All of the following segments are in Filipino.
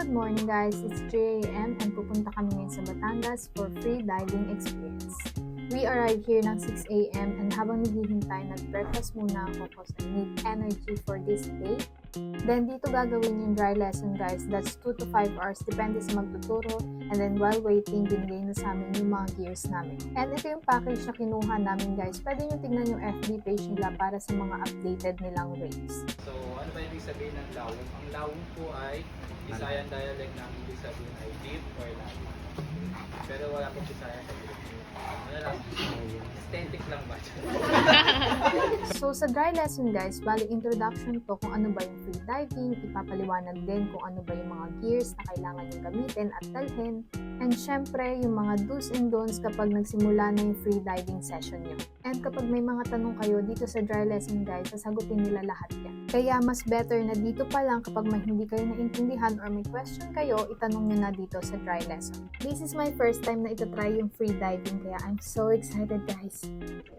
Good morning guys, it's 3 a.m. and pupunta kami ngayon sa Batangas for free diving experience. We arrived here ng 6 a.m. and habang naghihintay, nag-breakfast muna ako because I need energy for this day. Then dito gagawin yung dry lesson guys, that's 2 to 5 hours depende sa magtuturo, and then while waiting, binigay na sa amin yung mga gears namin. And ito yung package na kinuha namin guys, pwede nyo tignan yung FB page nila para sa mga updated nilang rates. So ano ba ibig sabihin ng lawong? Ang lawong po ay Visayan dialect na ibig sabihin ay deep or lawong. Pero wala pong Visayan sa Philippines. Ano lang? Aesthetic lang ba? So sa dry lesson guys, bali introduction to kung ano ba yung free diving, ipapaliwanag din kung ano ba yung mga gears na kailangan yung gamitin at dalhin, and syempre yung mga do's and don'ts kapag nagsimula na yung free diving session nyo. And kapag may mga tanong kayo dito sa dry lesson guys, sasagutin nila lahat yan. Kaya mas better na dito pa lang kapag may hindi kayo naintindihan or may question kayo, itanong nyo na dito sa dry lesson. This is my first time na itatry yung free diving kaya I'm so excited guys.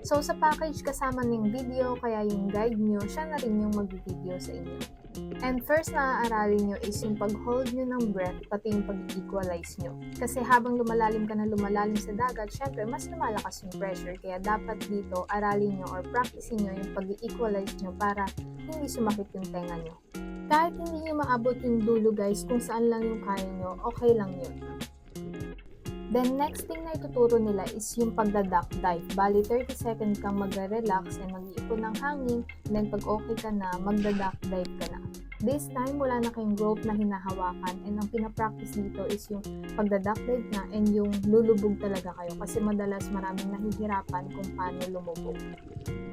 So sa package kasama ng video, kaya yung guide nyo, siya na rin yung mag-video sa inyo. And first na aaralin nyo is yung pag-hold nyo ng breath, pati yung pag-equalize nyo. Kasi habang lumalalim ka na lumalalim sa dagat, syempre mas lumalakas yung pressure. Kaya dapat dito, aralin nyo or practicein nyo yung pag-equalize nyo para hindi sumakit yung tenga nyo. Kahit hindi nyo maabot yung dulo guys, kung saan lang yung kaya nyo, okay lang yun. Then next thing na ituturo nila is yung pagda-duck dive. Bali 30 seconds kang magre-relax and mag-iipon ng hangin, and then pag okay ka na, magda-duck dive ka na. This time, wala na kayong rope na hinahawakan, and ang pinapractice dito is yung pagda-duck dive na and yung lulubog talaga kayo kasi madalas maraming nahihirapan kung paano lumubog.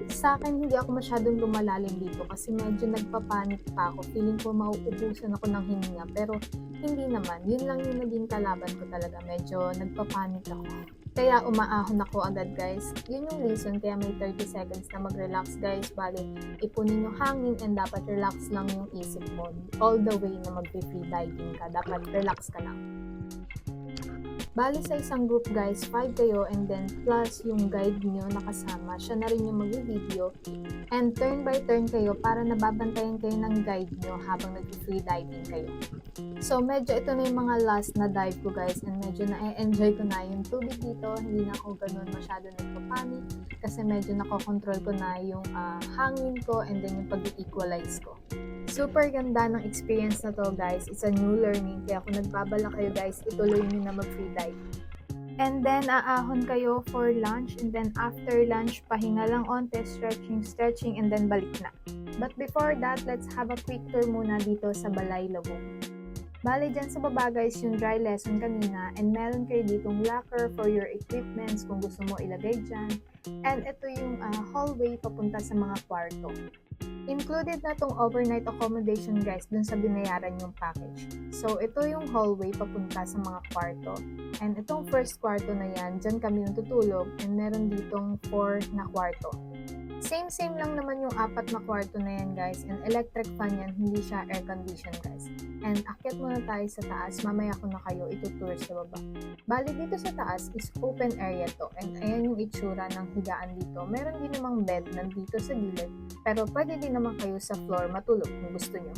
Sa akin, hindi ako masyadong lumalalim dito kasi medyo nagpapanik pa ako. Feeling ko mauubusan ako ng hininga pero hindi naman. Yun lang yung naging kalaban ko talaga. Medyo nagpapanik ako. Kaya umaahon ako agad guys. Yun yung reason kaya may 30 seconds na mag-relax guys. Bali, ipunin yung hangin and dapat relax lang yung isip mo. All the way na mag-free diving ka. Dapat relax ka lang. Bali sa isang group guys, 5 kayo and then plus yung guide nyo nakasama, siya na rin yung mag-video. And turn by turn kayo para nababantayan kayo ng guide nyo habang nag-free diving kayo. So medyo ito na yung mga last na dive ko guys and medyo na-enjoy ko na yung tubig dito. Hindi na ako ganun masyado nagpapanik kasi medyo nakokontrol ko na yung hangin ko and then yung pag-equalize ko. Super ganda ng experience na to guys. It's a new learning. Kaya kung nagbabala kayo guys, ituloy nyo na mag-free dive. And then, aahon kayo for lunch. And then, after lunch, pahinga lang onte, stretching, and then balik na. But before that, let's have a quick tour muna dito sa Balay Lubog. Bali dyan sa baba guys, yung dry lesson kanina. And meron kayo ditong locker for your equipments kung gusto mo ilagay dyan. And ito yung hallway papunta sa mga kwarto. Included na tong overnight accommodation guys dun sa binayaran yung package. So ito yung hallway papunta sa mga kwarto. And itong first kwarto na yan, dyan kami natutulog and meron ditong 4 na kwarto. Same lang naman yung 4 na kwarto na yan guys, and electric fan yan, hindi siya air condition guys. And akyat muna tayo sa taas, mamaya ko na kayo itutour sa baba. Bali dito sa taas is open area to, and ayan yung itsura ng higaan dito. Meron din namang bed nandito sa gilid, pero pwede din naman kayo sa floor matulog kung gusto nyo.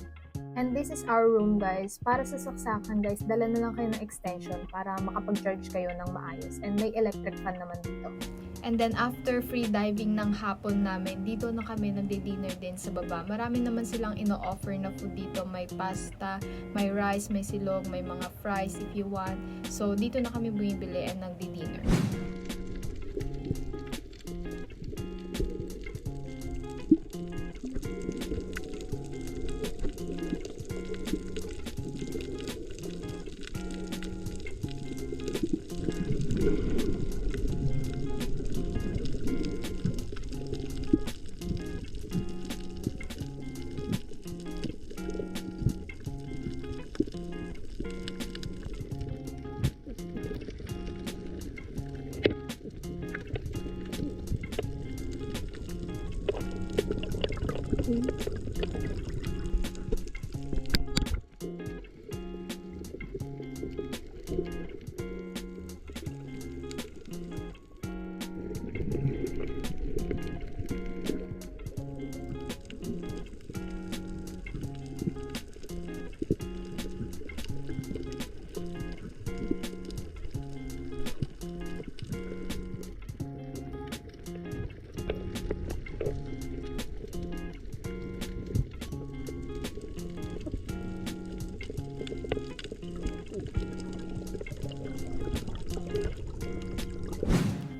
And this is our room guys. Para sa saksakan guys, dala na lang kayo ng extension para makapag-charge kayo ng maayos. And may electric fan naman dito. And then after free diving ng hapon namin, dito na kami nagdi-dinner din sa baba. Marami naman silang ino-offer na food dito. May pasta, may rice, may silog, may mga fries if you want. So dito na kami bumibili and nagdi-dinner.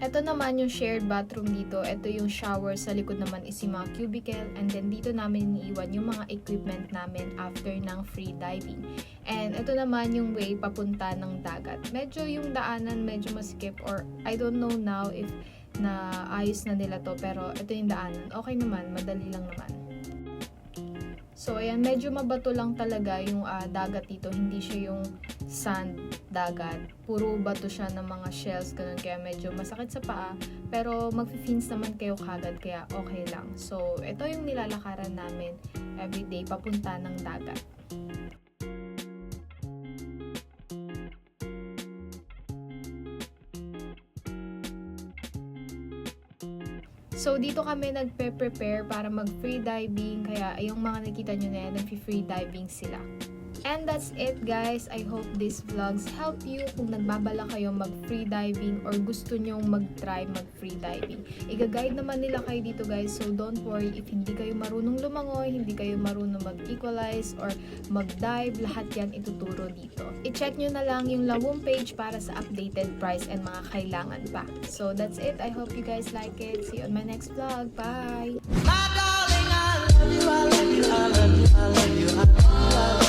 Ito naman yung shared bathroom dito. Ito yung shower. Sa likod naman is yung mga cubicle. And then dito namin iniiwan yung mga equipment namin after ng free diving. And ito naman yung way papunta ng dagat. Medyo yung daanan medyo masikip, or I don't know now if na ayos na nila to, pero ito yung daanan. Okay naman, madali lang naman. So, ayan, medyo mabato lang talaga yung dagat dito. Hindi siya yung sand dagat. Puro bato siya ng mga shells, ganun. Kaya medyo masakit sa paa. Pero mag-fins naman kayo kagad, kaya okay lang. So, ito yung nilalakaran namin everyday papunta ng dagat. So, dito kami nagpe-prepare para mag-free diving. Kaya, yung mga nakita nyo na yan, nag-free diving sila. And that's it, guys. I hope these vlogs help you kung nagbabala kayo mag-free diving or gusto nyong mag-try mag-free diving. Iga-guide naman nila kayo dito, guys. So, don't worry if hindi kayo marunong lumangoy, hindi kayo marunong mag-equalize or mag-dive. Lahat yan ituturo dito. I-check nyo na lang yung Lawom page para sa updated price and mga kailangan pa. So, that's it. I hope you guys like it. See you on my next vlog. Bye! My darling, I love you, I love you, I love you, I love you, I love you.